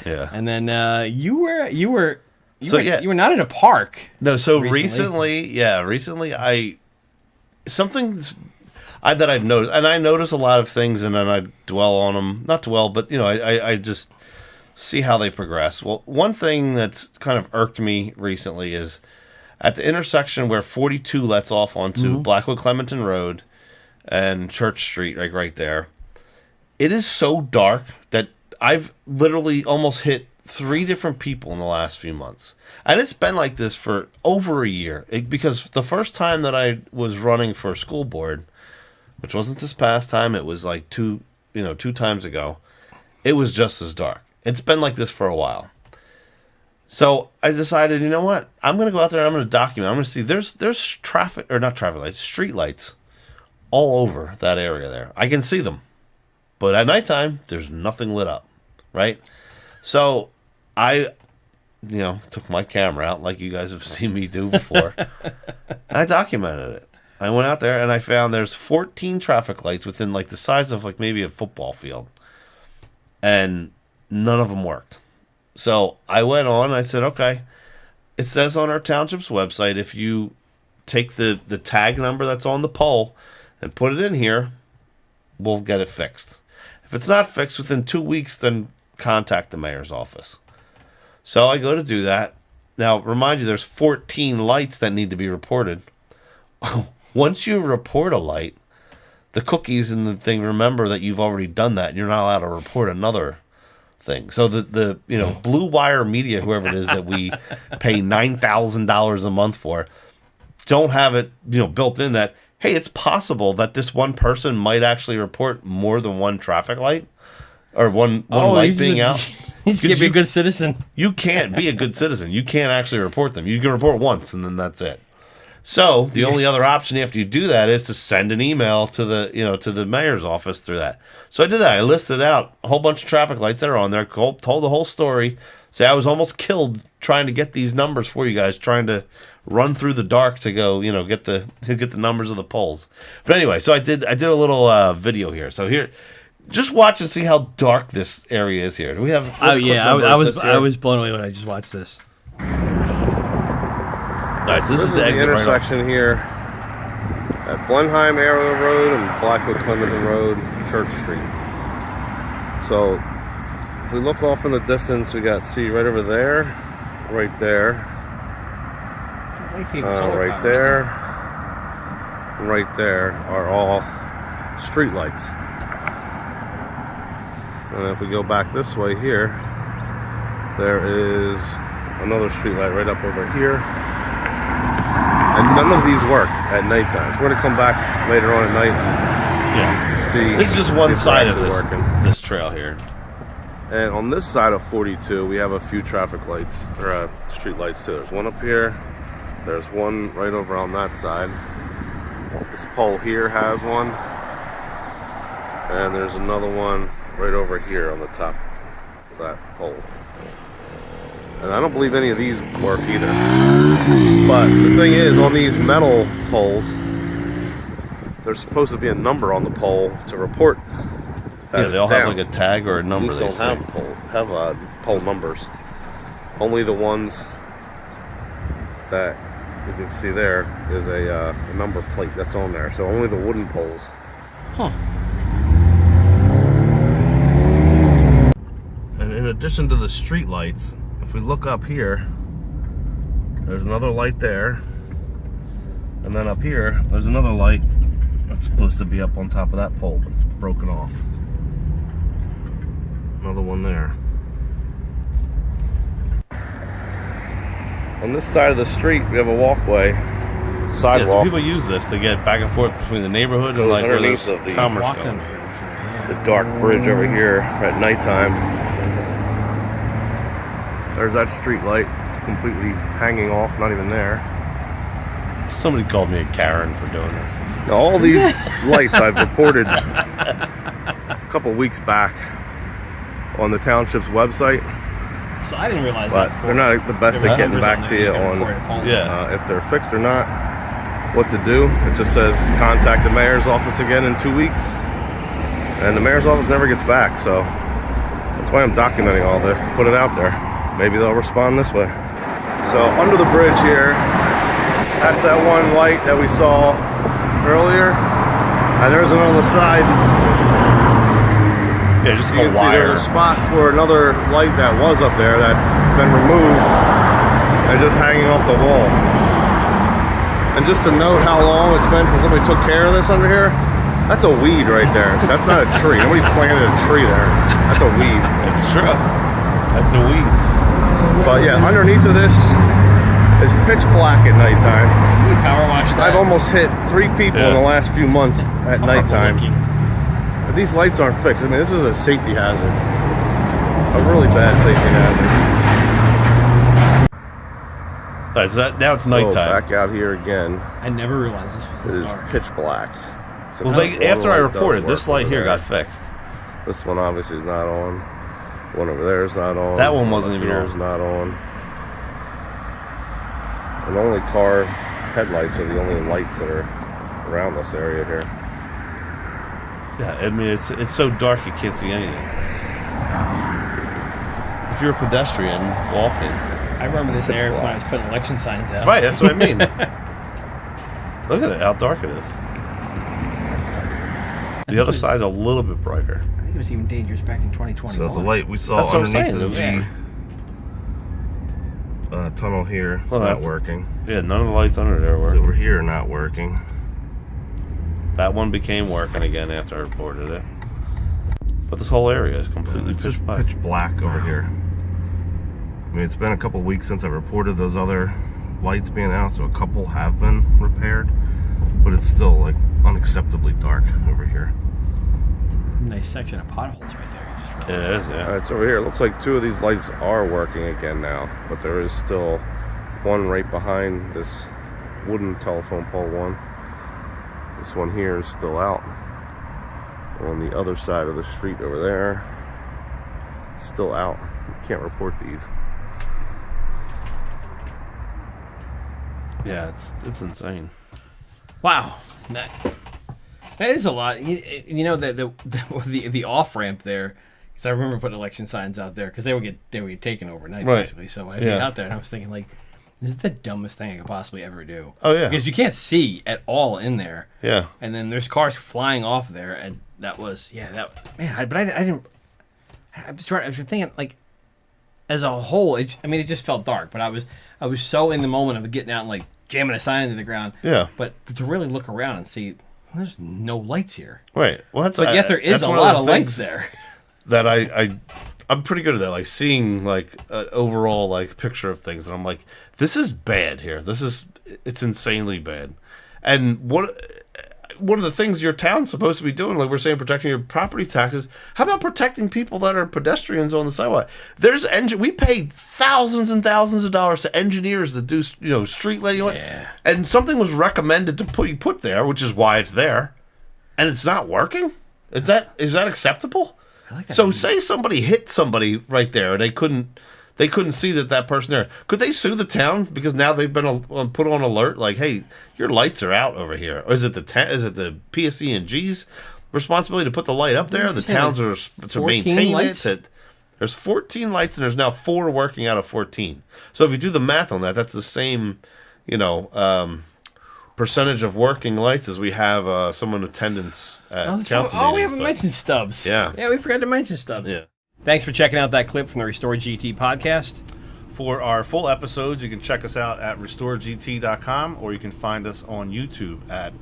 Yeah. And then you were not at a park. No, so recently that I've noticed, and I notice a lot of things, and then I dwell on them. Not dwell, but I just see how they progress. Well, one thing that's kind of irked me recently is at the intersection where 42 lets off onto Blackwood Clementon Road and Church Street, like right there. It is so dark that I've literally almost hit 3 different people in the last few months. And it's been like this for over a year. Because the first time that I was running for school board, which wasn't this past time, it was like two times ago, it was just as dark. It's been like this for a while. So I decided, you know what? I'm going to go out there and I'm going to document. I'm going to see there's street lights all over that area there. I can see them. But at nighttime, there's nothing lit up, right? So I, took my camera out like you guys have seen me do before. I documented it. I went out there and I found there's 14 traffic lights within like the size of like maybe a football field. And none of them worked. So I went on and I said, okay, it says on our township's website, if you take the tag number that's on the pole and put it in here, we'll get it fixed. If it's not fixed within 2 weeks, then contact the mayor's office. So I go to do that. Now, remind you, there's 14 lights that need to be reported. Once you report a light, the cookies and the thing remember that you've already done that, and you're not allowed to report another thing. So the Blue Wire Media, whoever it is that we pay $9,000 a month for, don't have it built in that, hey, it's possible that this one person might actually report more than one traffic light or one light being out. You can't be a good citizen. You can't be a good citizen. You can't actually report them. You can report once, and then that's it. So the only other option after you do that is to send an email to the mayor's office through that. So I did that. I listed out a whole bunch of traffic lights that are on there, told the whole story. Say I was almost killed trying to get these numbers for you guys, trying to run through the dark to go, get the numbers of the poles. But anyway, so I did a little video here. So here, just watch and see how dark this area is here. Do we have? I was blown away when I just watched this. All right, so this is the exit intersection right here at Blenheim Arrow Road and Blackwood Clementon Road, Church Street. So if we look off in the distance, we got right over there, right there, right there, and right there are all street lights. And if we go back this way here, there is another street light right up over here. And none of these work at nighttime. So we're going to come back later on at night and see. This is just one side of this trail here. And on this side of 42, we have a few traffic lights, or street lights too. There's one up here. There's one right over on that side. This pole here has one. And there's another one right over here on the top of that pole. And I don't believe any of these work either. But the thing is, on these metal poles, there's supposed to be a number on the pole to report that they all have like a tag or a number. These don't have pole numbers. Only the ones that you can see there is a number plate that's on there. So only the wooden poles. Huh. And in addition to the street lights, if we look up here, there's another light there, and then up here there's another light that's supposed to be up on top of that pole, but it's broken off. Another one there. On this side of the street we have a walkway, sidewalk. Yeah, so people use this to get back and forth between the neighborhood and like underneath of the commerce going. The dark bridge over here at nighttime. There's that street light. It's completely hanging off, not even there. Somebody called me a Karen for doing this. Now, all these lights I've reported a couple weeks back on the township's website. So I didn't realize but that. But they're not the best at getting back to you on if they're fixed or not, what to do. It just says contact the mayor's office again in 2 weeks. And the mayor's office never gets back, so That's why I'm documenting all this, to put it out there. Maybe they'll respond this way. So under the bridge here, that's that one light that we saw earlier. And there's another side. Yeah, just you can see there's a spot for another light that was up there that's been removed and just hanging off the wall. And just to note how long it's been since somebody took care of this under here, that's a weed right there. That's not a tree. Nobody planted a tree there. That's a weed. It's true. That's a weed. But yeah, underneath of this is pitch black at nighttime. Power wash that. I've almost hit 3 people in the last few months at nighttime. But these lights aren't fixed. I mean, this is a safety hazard. A really bad safety hazard. All right, so now it's nighttime. So back out here again. I never realized this was this dark. Pitch black. So well, after I reported, this light here got fixed. This one obviously is not on. One over there is not on. That one wasn't even on. Is not on. And only car headlights are the only lights that are around this area here. Yeah, I mean it's so dark you can't see anything. If you're a pedestrian walking, I remember this area when I was putting election signs out. Right, that's what I mean. Look at it, how dark it is. The other side's a little bit brighter. I think it was even dangerous back in 2021. So the light we saw underneath the tunnel here is not working. Yeah, none of the lights under there work. Over here not working. That one became working again after I reported it. But this whole area is completely pitch black. Pitch black over here. I mean, it's been a couple weeks since I reported those other lights being out, so a couple have been repaired, but it's still like unacceptably dark over here. Nice section of potholes right there. It is, yeah. It's over here. It looks like 2 of these lights are working again now, but there is still one right behind this wooden telephone pole one. This one here is still out. On the other side of the street over there, still out. You can't report these. Yeah, it's insane. Wow, that is a lot. You know the off ramp there, because I remember putting election signs out there because they would get taken overnight basically. So I'd be out there and I was thinking like, this is the dumbest thing I could possibly ever do. Oh yeah, because you can't see at all in there. Yeah, and then there's cars flying off there, and that was But I didn't. I was thinking like, as a whole, it just felt dark. But I was so in the moment of getting out and like jamming a sign into the ground. Yeah. But to really look around and see, there's no lights here. Right. Well, yet there is a lot of lights there. That I'm pretty good at that, like seeing like an overall like picture of things, and I'm like, this is bad here. It's insanely bad. And one of the things your town's supposed to be doing, like we're saying, protecting your property taxes. How about protecting people that are pedestrians on the sidewalk? We paid thousands and thousands of dollars to engineers that do street lighting, and something was recommended to be put there, which is why it's there, and it's not working. Is that acceptable? I like that. So say somebody hit somebody right there, and they couldn't see that person there. Could they sue the town because now they've been put on alert? Like, hey, your lights are out over here. Or is it the PSE&G's responsibility to put the light up there? The towns are to maintain lights? There's 14 lights, and there's now 4 working out of 14. So if you do the math on that, that's the same, percentage of working lights as we have someone in attendance at council meetings. We haven't mentioned Stubbs. Yeah, we forgot to mention Stubbs. Yeah. Thanks for checking out that clip from the Restore GT podcast. For our full episodes, you can check us out at restoregt.com, or you can find us on YouTube at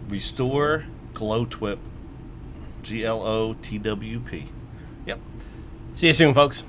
Restore Glowtwip, GLOTWP. Yep. See you soon, folks.